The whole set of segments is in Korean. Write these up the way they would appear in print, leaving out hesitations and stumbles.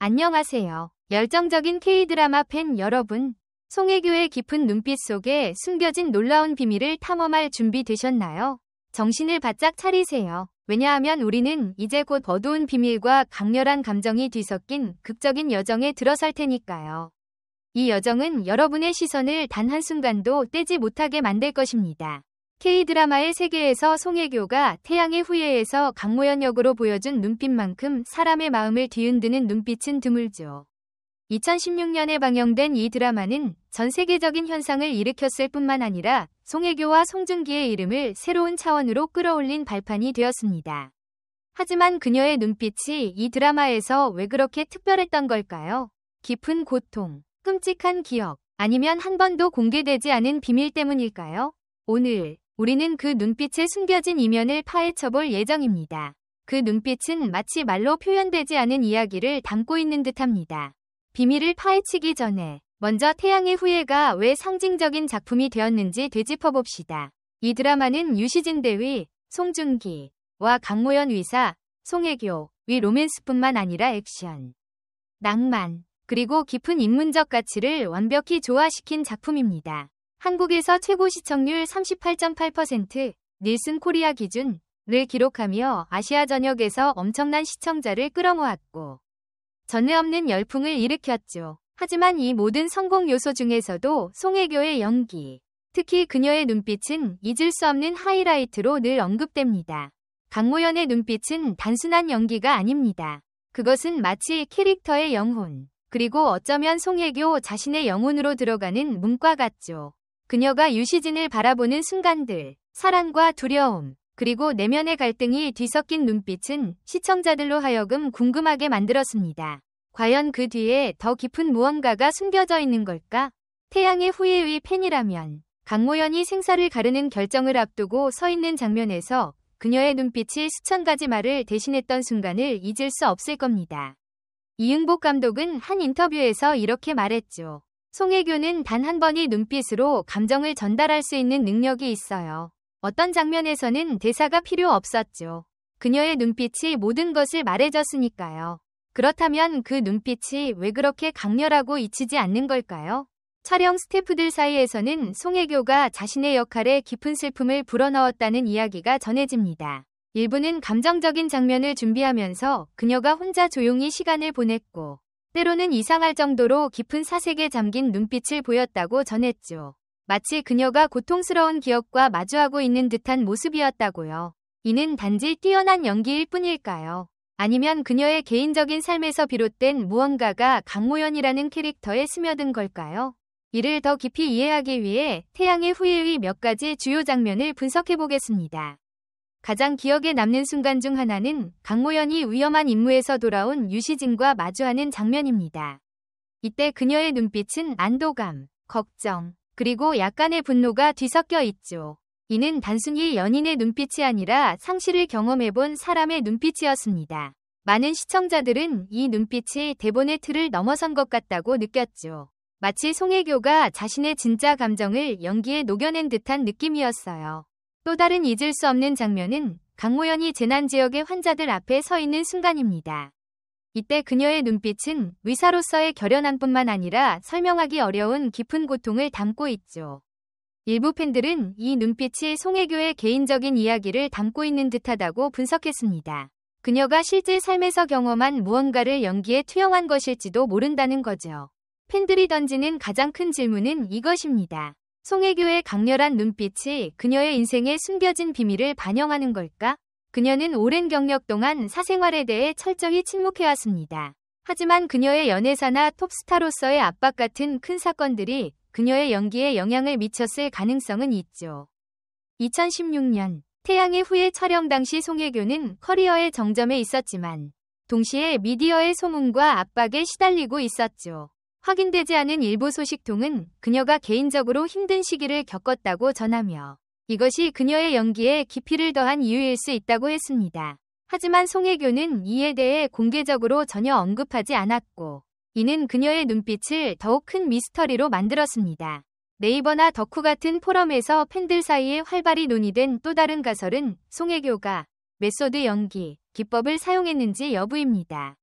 안녕하세요. 열정적인 K-드라마 팬 여러분. 송혜교의 깊은 눈빛 속에 숨겨진 놀라운 비밀을 탐험할 준비 되셨나요? 정신을 바짝 차리세요. 왜냐하면 우리는 이제 곧 어두운 비밀과 강렬한 감정이 뒤섞인 극적인 여정에 들어설 테니까요. 이 여정은 여러분의 시선을 단 한순간도 떼지 못하게 만들 것입니다. K-드라마의 세계에서 송혜교가 태양의 후예에서 강모연 역으로 보여준 눈빛만큼 사람의 마음을 뒤흔드는 눈빛은 드물죠. 2016년에 방영된 이 드라마는 전 세계적인 현상을 일으켰을 뿐만 아니라 송혜교와 송중기의 이름을 새로운 차원으로 끌어올린 발판이 되었습니다. 하지만 그녀의 눈빛이 이 드라마에서 왜 그렇게 특별했던 걸까요? 깊은 고통, 끔찍한 기억, 아니면 한 번도 공개되지 않은 비밀 때문일까요? 오늘 우리는 그 눈빛의 숨겨진 이면을 파헤쳐볼 예정입니다. 그 눈빛은 마치 말로 표현되지 않은 이야기를 담고 있는 듯합니다. 비밀을 파헤치기 전에 먼저 태양의 후예가 왜 상징적인 작품이 되었는지 되짚어봅시다. 이 드라마는 유시진 대위, 송중기와 강모연 위사, 송혜교 위 로맨스뿐만 아니라 액션, 낭만, 그리고 깊은 인문적 가치를 완벽히 조화시킨 작품입니다. 한국에서 최고 시청률 38.8%, 닐슨 코리아 기준을 기록하며 아시아 전역에서 엄청난 시청자를 끌어모았고 전례 없는 열풍을 일으켰죠. 하지만 이 모든 성공 요소 중에서도 송혜교의 연기, 특히 그녀의 눈빛은 잊을 수 없는 하이라이트로 늘 언급됩니다. 강모연의 눈빛은 단순한 연기가 아닙니다. 그것은 마치 캐릭터의 영혼, 그리고 어쩌면 송혜교 자신의 영혼으로 들어가는 문과 같죠. 그녀가 유시진을 바라보는 순간들, 사랑과 두려움, 그리고 내면의 갈등이 뒤섞인 눈빛은 시청자들로 하여금 궁금하게 만들었습니다. 과연 그 뒤에 더 깊은 무언가가 숨겨져 있는 걸까? 태양의 후예의 팬이라면 강모연이 생사를 가르는 결정을 앞두고 서 있는 장면에서 그녀의 눈빛이 수천 가지 말을 대신했던 순간을 잊을 수 없을 겁니다. 이응복 감독은 한 인터뷰에서 이렇게 말했죠. 송혜교는 단 한 번의 눈빛으로 감정을 전달할 수 있는 능력이 있어요. 어떤 장면에서는 대사가 필요 없었죠. 그녀의 눈빛이 모든 것을 말해줬으니까요. 그렇다면 그 눈빛이 왜 그렇게 강렬하고 잊히지 않는 걸까요? 촬영 스태프들 사이에서는 송혜교가 자신의 역할에 깊은 슬픔을 불어넣었다는 이야기가 전해집니다. 일부는 감정적인 장면을 준비하면서 그녀가 혼자 조용히 시간을 보냈고 때로는 이상할 정도로 깊은 사색에 잠긴 눈빛을 보였다고 전했죠. 마치 그녀가 고통스러운 기억과 마주하고 있는 듯한 모습이었다고요. 이는 단지 뛰어난 연기일 뿐일까요? 아니면 그녀의 개인적인 삶에서 비롯된 무언가가 강모연이라는 캐릭터에 스며든 걸까요? 이를 더 깊이 이해하기 위해 태양의 후예의 몇 가지 주요 장면을 분석해보겠습니다. 가장 기억에 남는 순간 중 하나는 강모연이 위험한 임무에서 돌아온 유시진과 마주하는 장면입니다. 이때 그녀의 눈빛은 안도감, 걱정, 그리고 약간의 분노가 뒤섞여 있죠. 이는 단순히 연인의 눈빛이 아니라 상실을 경험해본 사람의 눈빛이었습니다. 많은 시청자들은 이 눈빛이 대본의 틀을 넘어선 것 같다고 느꼈죠. 마치 송혜교가 자신의 진짜 감정을 연기에 녹여낸 듯한 느낌이었어요. 또 다른 잊을 수 없는 장면은 강모연이 재난지역의 환자들 앞에 서 있는 순간입니다. 이때 그녀의 눈빛은 의사로서의 결연함뿐만 아니라 설명하기 어려운 깊은 고통을 담고 있죠. 일부 팬들은 이 눈빛이 송혜교의 개인적인 이야기를 담고 있는 듯하다고 분석했습니다. 그녀가 실제 삶에서 경험한 무언가를 연기에 투영한 것일지도 모른다는 거죠. 팬들이 던지는 가장 큰 질문은 이것입니다. 송혜교의 강렬한 눈빛이 그녀의 인생에 숨겨진 비밀을 반영하는 걸까? 그녀는 오랜 경력 동안 사생활에 대해 철저히 침묵해왔습니다. 하지만 그녀의 연애사나 톱스타로서의 압박 같은 큰 사건들이 그녀의 연기에 영향을 미쳤을 가능성은 있죠. 2016년 태양의 후예 촬영 당시 송혜교는 커리어의 정점에 있었지만 동시에 미디어의 소문과 압박에 시달리고 있었죠. 확인되지 않은 일부 소식통은 그녀가 개인적으로 힘든 시기를 겪었다고 전하며 이것이 그녀의 연기에 깊이를 더한 이유일 수 있다고 했습니다. 하지만 송혜교는 이에 대해 공개적으로 전혀 언급하지 않았고 이는 그녀의 눈빛을 더욱 큰 미스터리로 만들었습니다. 네이버나 덕후 같은 포럼에서 팬들 사이에 활발히 논의된 또 다른 가설은 송혜교가 메소드 연기 기법을 사용했는지 여부입니다.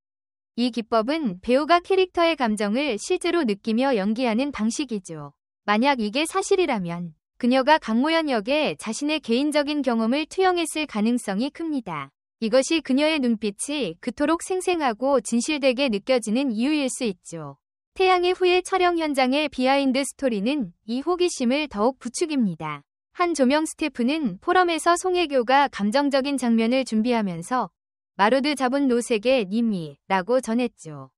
이 기법은 배우가 캐릭터의 감정을 실제로 느끼며 연기하는 방식이죠. 만약 이게 사실이라면 그녀가 강모연 역에 자신의 개인적인 경험을 투영했을 가능성이 큽니다. 이것이 그녀의 눈빛이 그토록 생생하고 진실되게 느껴지는 이유일 수 있죠. 태양의 후예 촬영 현장의 비하인드 스토리는 이 호기심을 더욱 부추깁니다. 한 조명 스태프는 포럼에서 송혜교가 감정적인 장면을 준비하면서 마루드 잡은 노색의 님이 라고 전했죠.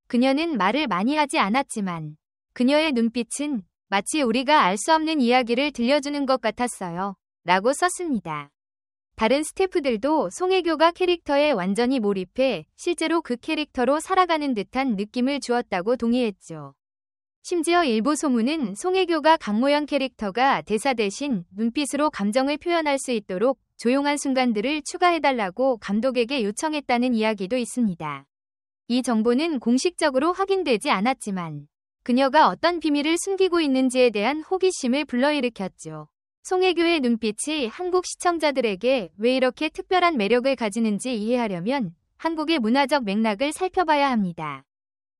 그녀는 말을 많이 하지 않았지만 그녀의 눈빛은 마치 우리가 알 수 없는 이야기를 들려주는 것 같았어요. 라고 썼습니다. 다른 스태프들도 송혜교가 캐릭터에 완전히 몰입해 실제로 그 캐릭터로 살아가는 듯한 느낌을 주었다고 동의했죠. 심지어 일부 소문은 송혜교가 강모연 캐릭터가 대사 대신 눈빛으로 감정을 표현할 수 있도록 조용한 순간들을 추가해달라고 감독에게 요청했다는 이야기도 있습니다. 이 정보는 공식적으로 확인되지 않았지만 그녀가 어떤 비밀을 숨기고 있는지에 대한 호기심을 불러일으켰죠. 송혜교의 눈빛이 한국 시청자들에게 왜 이렇게 특별한 매력을 가지는지 이해하려면 한국의 문화적 맥락을 살펴봐야 합니다.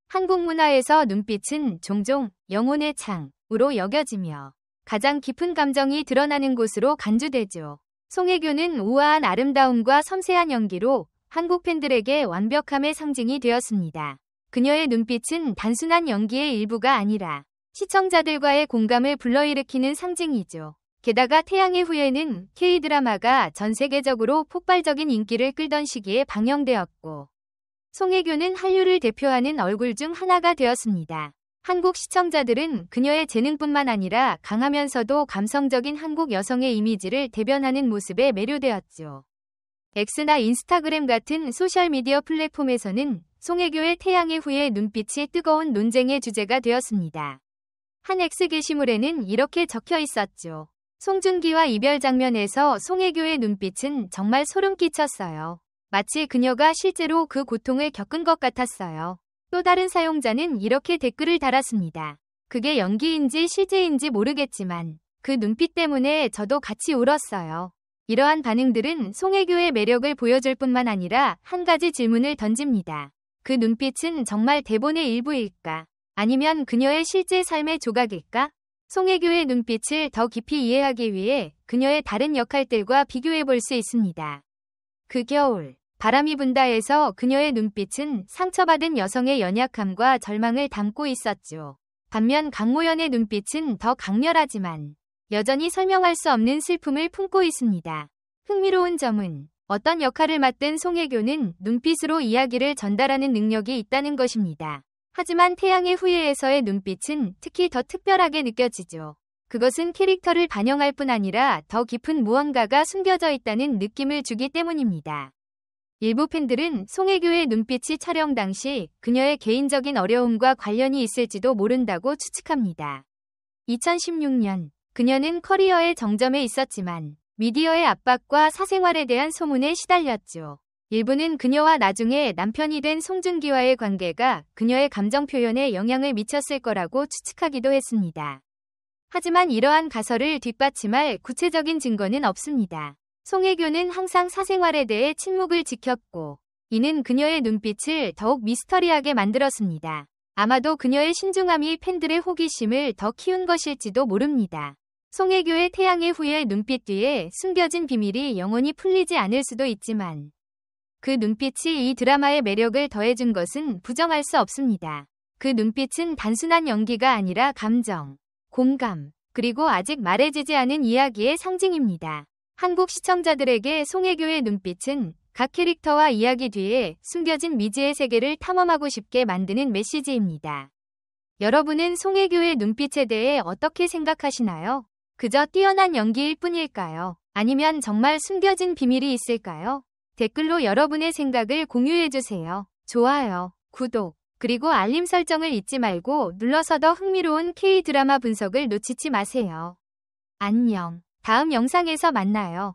한국 문화에서 눈빛은 종종 영혼의 창으로 여겨지며 가장 깊은 감정이 드러나는 곳으로 간주되죠. 송혜교는 우아한 아름다움과 섬세한 연기로 한국 팬들에게 완벽함의 상징이 되었습니다. 그녀의 눈빛은 단순한 연기의 일부가 아니라 시청자들과의 공감을 불러일으키는 상징이죠. 게다가 태양의 후예는 K-드라마가 전 세계적으로 폭발적인 인기를 끌던 시기에 방영되었고 송혜교는 한류를 대표하는 얼굴 중 하나가 되었습니다. 한국 시청자들은 그녀의 재능뿐만 아니라 강하면서도 감성적인 한국 여성의 이미지를 대변하는 모습에 매료되었죠. X나 인스타그램 같은 소셜미디어 플랫폼에서는 송혜교의 태양의 후예 눈빛이 뜨거운 논쟁의 주제가 되었습니다. 한 X 게시물에는 이렇게 적혀 있었죠. 송중기와 이별 장면에서 송혜교의 눈빛은 정말 소름 끼쳤어요. 마치 그녀가 실제로 그 고통을 겪은 것 같았어요. 또 다른 사용자는 이렇게 댓글을 달았습니다. 그게 연기인지 실제인지 모르겠지만 그 눈빛 때문에 저도 같이 울었어요. 이러한 반응들은 송혜교의 매력을 보여줄 뿐만 아니라 한 가지 질문을 던집니다. 그 눈빛은 정말 대본의 일부일까? 아니면 그녀의 실제 삶의 조각일까? 송혜교의 눈빛을 더 깊이 이해하기 위해 그녀의 다른 역할들과 비교해 볼 수 있습니다. 그 겨울, 바람이 분다에서 그녀의 눈빛은 상처받은 여성의 연약함과 절망을 담고 있었죠. 반면 강모연의 눈빛은 더 강렬하지만 여전히 설명할 수 없는 슬픔을 품고 있습니다. 흥미로운 점은 어떤 역할을 맡든 송혜교는 눈빛으로 이야기를 전달하는 능력이 있다는 것입니다. 하지만 태양의 후예에서의 눈빛은 특히 더 특별하게 느껴지죠. 그것은 캐릭터를 반영할 뿐 아니라 더 깊은 무언가가 숨겨져 있다는 느낌을 주기 때문입니다. 일부 팬들은 송혜교의 눈빛이 촬영 당시 그녀의 개인적인 어려움과 관련이 있을지도 모른다고 추측합니다. 2016년 그녀는 커리어의 정점에 있었지만 미디어의 압박과 사생활에 대한 소문에 시달렸죠. 일부는 그녀와 나중에 남편이 된 송중기와의 관계가 그녀의 감정 표현에 영향을 미쳤을 거라고 추측하기도 했습니다. 하지만 이러한 가설을 뒷받침할 구체적인 증거는 없습니다. 송혜교는 항상 사생활에 대해 침묵을 지켰고 이는 그녀의 눈빛을 더욱 미스터리하게 만들었습니다. 아마도 그녀의 신중함이 팬들의 호기심을 더 키운 것일지도 모릅니다. 송혜교의 태양의 후예 눈빛 뒤에 숨겨진 비밀이 영원히 풀리지 않을 수도 있지만 그 눈빛이 이 드라마의 매력을 더해준 것은 부정할 수 없습니다. 그 눈빛은 단순한 연기가 아니라 감정, 공감, 그리고 아직 말해지지 않은 이야기의 상징입니다. 한국 시청자들에게 송혜교의 눈빛은 각 캐릭터와 이야기 뒤에 숨겨진 미지의 세계를 탐험하고 싶게 만드는 메시지입니다. 여러분은 송혜교의 눈빛에 대해 어떻게 생각하시나요? 그저 뛰어난 연기일 뿐일까요? 아니면 정말 숨겨진 비밀이 있을까요? 댓글로 여러분의 생각을 공유해주세요. 좋아요, 구독, 그리고 알림 설정을 잊지 말고 눌러서 더 흥미로운 K-드라마 분석을 놓치지 마세요. 안녕. 다음 영상에서 만나요.